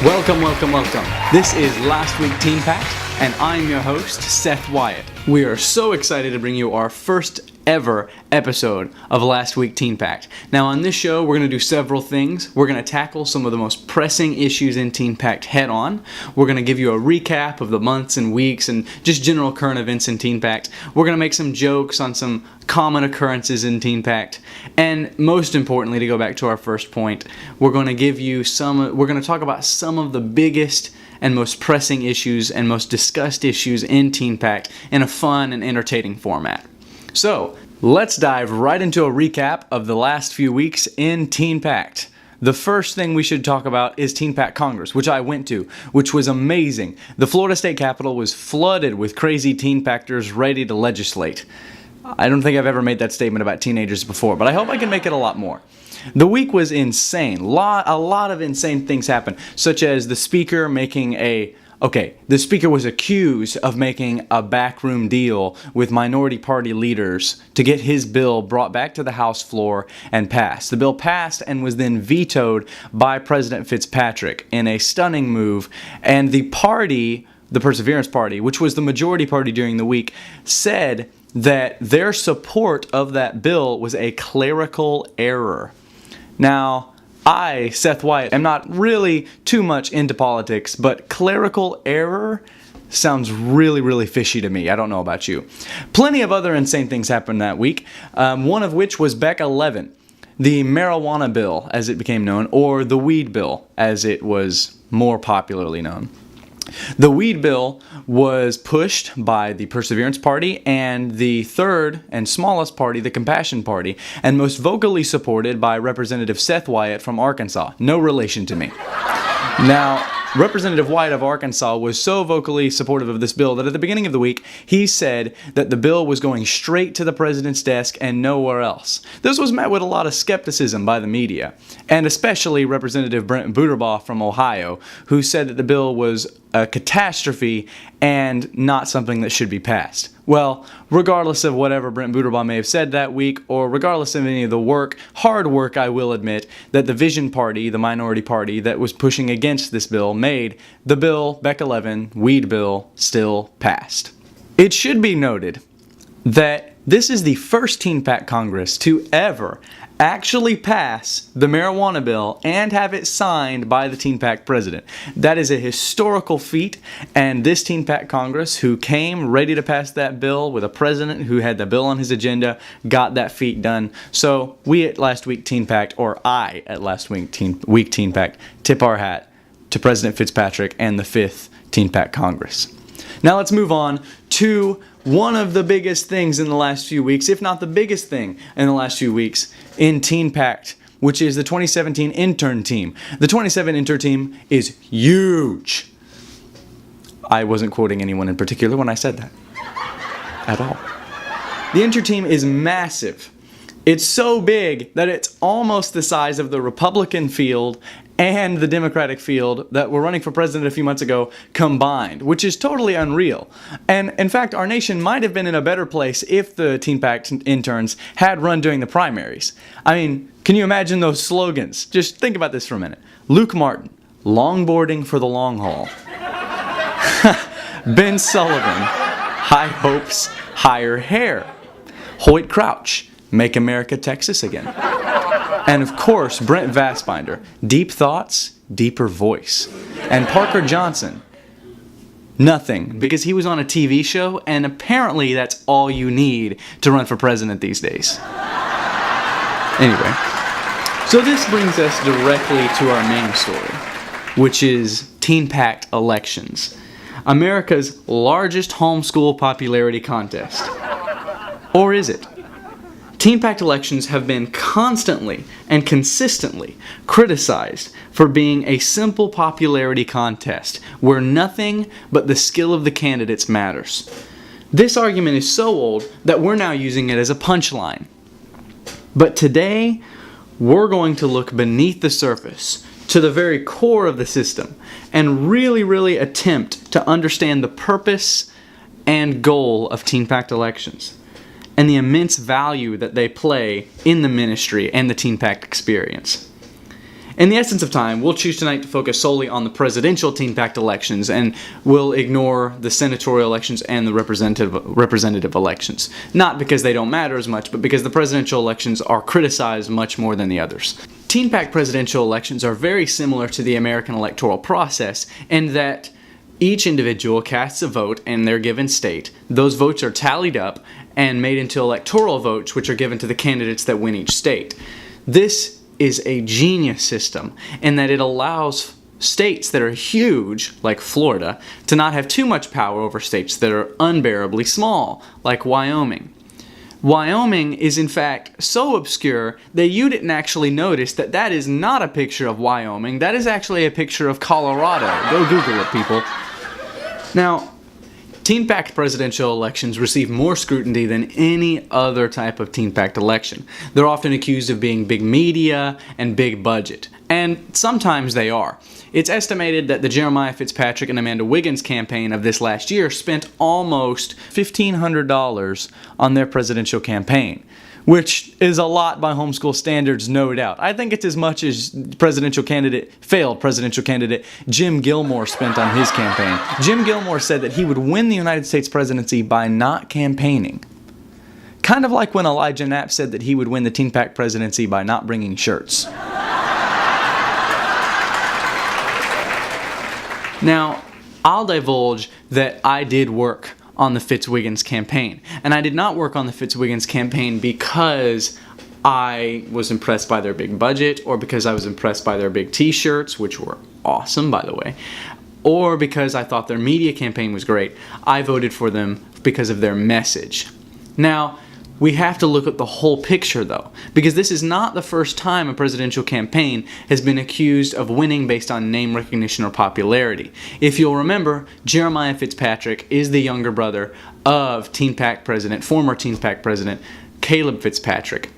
Welcome, welcome, welcome. This is Last Week TeenPact, and I'm your host, Seth Wyatt. We are so excited to bring you our first ever episode of Last Week TeenPact. Now on this show, we're going to do several things. We're going to tackle some of the most pressing issues in TeenPact head on. We're going to give you a recap of the months and weeks and just general current events in TeenPact. We're going to make some jokes on some common occurrences in TeenPact. And most importantly, to go back to our first point, we're going to talk about some of the biggest and most pressing issues and most discussed issues in TeenPact in a fun and entertaining format. So, let's dive right into a recap of the last few weeks in TeenPact. The first thing we should talk about is TeenPact Congress, which I went to, which was amazing. The Florida State Capitol was flooded with crazy TeenPacters ready to legislate. I don't think I've ever made that statement about teenagers before, but I hope I can make it a lot more. The week was insane. A lot of insane things happened, such as the speaker the speaker was accused of making a backroom deal with minority party leaders to get his bill brought back to the House floor and passed. The bill passed and was then vetoed by President Fitzpatrick in a stunning move, and the Perseverance Party, which was the majority party during the week, said that their support of that bill was a clerical error. Now, I, Seth Wyatt, am not really too much into politics, but clerical error sounds really, really fishy to me. I don't know about you. Plenty of other insane things happened that week, one of which was BEC 11, the marijuana bill, as it became known, or the weed bill, as it was more popularly known. The weed bill was pushed by the Perseverance Party and the third and smallest party, the Compassion Party, and most vocally supported by Representative Seth Wyatt from Arkansas. No relation to me. Now, Representative Wyatt of Arkansas was so vocally supportive of this bill that at the beginning of the week, he said that the bill was going straight to the president's desk and nowhere else. This was met with a lot of skepticism by the media, and especially Representative Brent Butterbaugh from Ohio, who said that the bill was a catastrophe and not something that should be passed. Well, regardless of whatever Brent Butterbaugh may have said that week, or regardless of any of the hard work I will admit, that the Vision Party, the minority party that was pushing against this bill, made, the bill, BEC 11, weed bill, still passed. It should be noted that this is the first TeenPact Congress to ever actually pass the marijuana bill and have it signed by the TeenPact president. That is a historical feat, and this TeenPact Congress, who came ready to pass that bill with a president who had the bill on his agenda, got that feat done. So we at Last Week TeenPact, or I at Last Week TeenPact, tip our hat to President Fitzpatrick and the 5th TeenPact Congress. Now let's move on to one of the biggest things in the last few weeks, if not the biggest thing in the last few weeks in TeenPact, which is the 2017 intern team. The 2017 intern team is huge. I wasn't quoting anyone in particular when I said that at all. The intern team is massive. It's so big that it's almost the size of the Republican field and the Democratic field that were running for president a few months ago combined, which is totally unreal. And in fact, our nation might have been in a better place if the TeenPact interns had run during the primaries. I mean, can you imagine those slogans? Just think about this for a minute. Luke Martin, longboarding for the long haul. Ben Sullivan, high hopes, higher hair. Hoyt Crouch, make America Texas again. And of course, Brent Vassbinder, deep thoughts, deeper voice. And Parker Johnson, nothing, because he was on a TV show, and apparently that's all you need to run for president these days. Anyway, so this brings us directly to our main story, which is TeenPact Elections, America's largest homeschool popularity contest. Or is it? TeenPact Elections have been constantly and consistently criticized for being a simple popularity contest where nothing but the skill of the candidates matters. This argument is so old that we're now using it as a punchline. But today, we're going to look beneath the surface, to the very core of the system, and really attempt to understand the purpose and goal of TeenPact Elections, and the immense value that they play in the ministry and the TeenPact experience. In the essence of time, we'll choose tonight to focus solely on the presidential TeenPact elections, and we'll ignore the senatorial elections and the representative elections. Not because they don't matter as much, but because the presidential elections are criticized much more than the others. TeenPact presidential elections are very similar to the American electoral process in that each individual casts a vote in their given state. Those votes are tallied up and made into electoral votes, which are given to the candidates that win each state. This is a genius system in that it allows states that are huge, like Florida, to not have too much power over states that are unbearably small, like Wyoming. Wyoming is in fact so obscure that you didn't actually notice that that is not a picture of Wyoming. That is actually a picture of Colorado. Go Google it, people. Now, TeenPact presidential elections receive more scrutiny than any other type of TeenPact election. They're often accused of being big media and big budget, and sometimes they are. It's estimated that the Jeremiah Fitzpatrick and Amanda Wiggins campaign of this last year spent almost $1,500 on their presidential campaign, which is a lot by homeschool standards, no doubt. I think it's as much as failed presidential candidate Jim Gilmore spent on his campaign. Jim Gilmore said that he would win the United States presidency by not campaigning. Kind of like when Elijah Knapp said that he would win the TeenPact presidency by not bringing shirts. Now, I'll divulge that I did work on the Fitz-Wiggins campaign. And I did not work on the Fitz-Wiggins campaign because I was impressed by their big budget, or because I was impressed by their big t-shirts, which were awesome, by the way, or because I thought their media campaign was great. I voted for them because of their message. Now, we have to look at the whole picture, though, because this is not the first time a presidential campaign has been accused of winning based on name recognition or popularity. If you'll remember, Jeremiah Fitzpatrick is the younger brother of former TeenPact president, Caleb Fitzpatrick.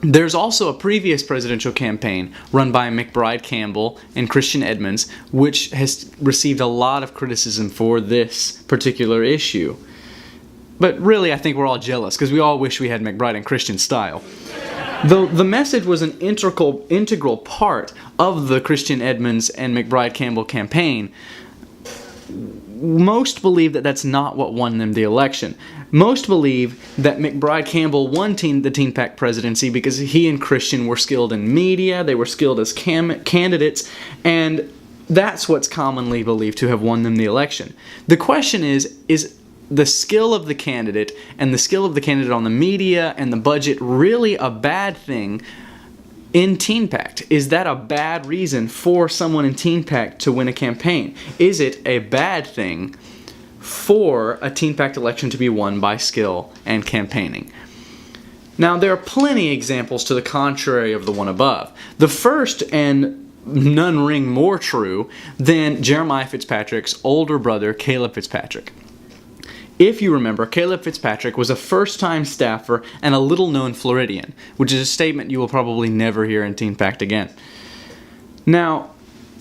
There's also a previous presidential campaign run by McBride, Campbell, and Christian Edmonds, which has received a lot of criticism for this particular issue. But really, I think we're all jealous because we all wish we had McBride and Christian style. Though the message was an integral part of the Christian Edmonds and McBride Campbell campaign, most believe that that's not what won them the election. Most believe that McBride Campbell won the TeenPact presidency because he and Christian were skilled in media, they were skilled as candidates, and that's what's commonly believed to have won them the election. The question is the skill of the candidate and the skill of the candidate on the media and the budget really a bad thing in TeenPact? Is that a bad reason for someone in TeenPact to win a campaign? Is it a bad thing for a TeenPact election to be won by skill and campaigning? Now, there are plenty of examples to the contrary of the one above. The first, and none ring more true than Jeremiah Fitzpatrick's older brother, Caleb Fitzpatrick. If you remember, Caleb Fitzpatrick was a first-time staffer and a little-known Floridian, which is a statement you will probably never hear in TeenPact again. Now,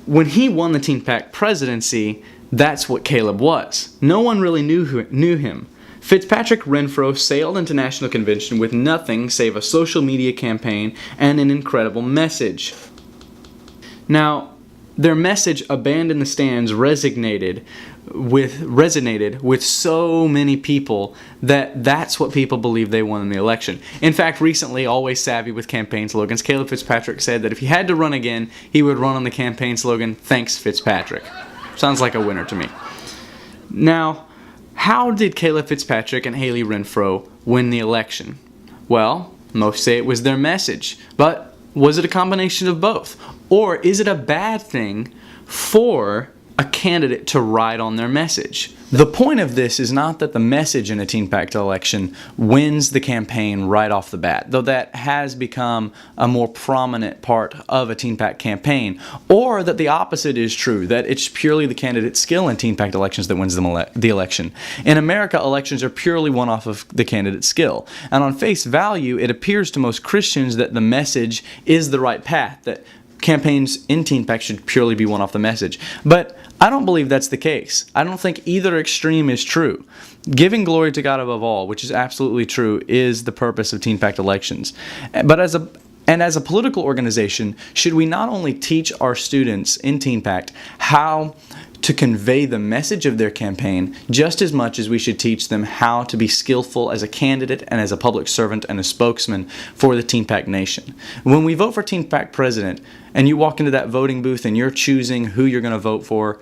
when he won the TeenPact presidency, that's what Caleb was. No one really knew him. Fitzpatrick Renfro sailed into national convention with nothing save a social media campaign and an incredible message. Now, their message, "Abandon the Stands," resonated with so many people that's what people believe they won in the election. In fact, recently, always savvy with campaign slogans, Caleb Fitzpatrick said that if he had to run again, he would run on the campaign slogan, "Thanks, Fitzpatrick." Sounds like a winner to me. Now, how did Caleb Fitzpatrick and Haley Renfro win the election? Well, most say it was their message, but was it a combination of both? Or is it a bad thing for a candidate to ride on their message? The point of this is not that the message in a TeenPact election wins the campaign right off the bat, though that has become a more prominent part of a TeenPact campaign, or that the opposite is true, that it's purely the candidate's skill in TeenPact elections that wins the election. In America, elections are purely won off of the candidate's skill, and on face value, it appears to most Christians that the message is the right path, that campaigns in TeenPact should purely be won off the message. But I don't believe that's the case. I don't think either extreme is true. Giving glory to God above all, which is absolutely true, is the purpose of TeenPact elections. But as And as a political organization, should we not only teach our students in TeenPact how to convey the message of their campaign just as much as we should teach them how to be skillful as a candidate and as a public servant and a spokesman for the TeenPact nation. When we vote for TeenPact president and you walk into that voting booth and you're choosing who you're going to vote for,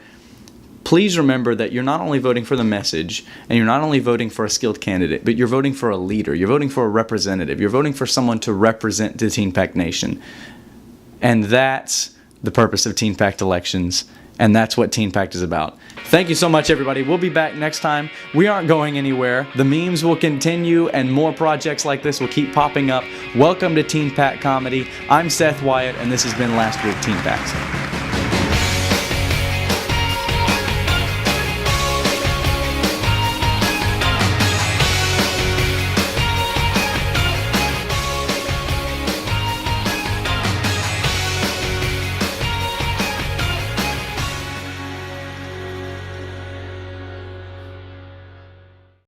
please remember that you're not only voting for the message and you're not only voting for a skilled candidate, but you're voting for a leader. You're voting for a representative. You're voting for someone to represent the TeenPact nation. And that's the purpose of TeenPact Elections. And that's what TeenPact is about. Thank you so much, everybody. We'll be back next time. We aren't going anywhere. The memes will continue, and more projects like this will keep popping up. Welcome to TeenPact Comedy. I'm Seth Wyatt, and this has been Last Week TeenPact.